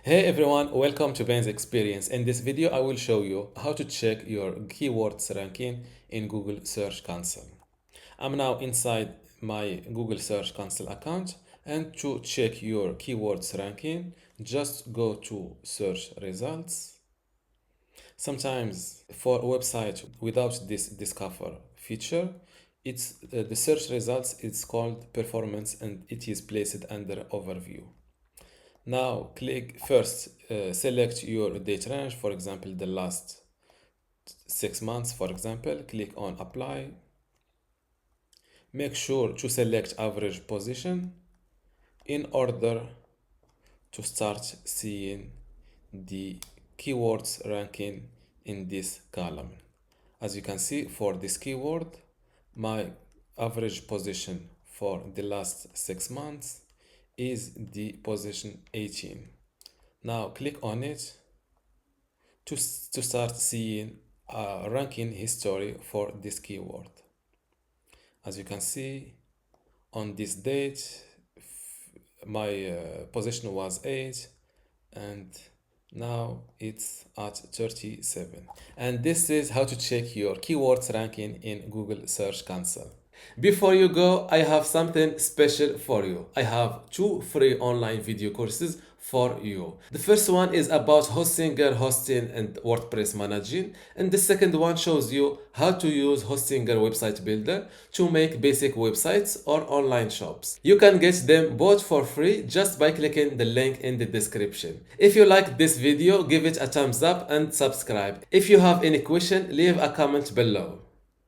Hey everyone, welcome to Ben's Experience. In this video, I will show you how to check your keywords ranking in Google Search Console. I'm now inside my Google Search Console account, and to check your keywords ranking, just go to search results. Sometimes for a website without this discover feature, it's the search results is called performance and it is placed under overview. Now click first, select your date range, for example, the last 6 months, for example, click on apply. Make sure to select average position in order to start seeing the keywords ranking in this column. As you can see, for this keyword, my average position for the last 6 months is the position 18. Now click on it to start seeing a ranking history for this keyword. As you can see, on this date, my position was 8 and now it's at 37. And this is how to check your keywords ranking in Google Search Console. Before you go, I have something special for you. I have 2 free online video courses for you. The first one is about Hostinger hosting and WordPress managing, and the second one shows you how to use Hostinger website builder to make basic websites or online shops. You can get them both for free just by clicking the link in the description. If you like this video, give it a thumbs up and subscribe. If you have any question, leave a comment below.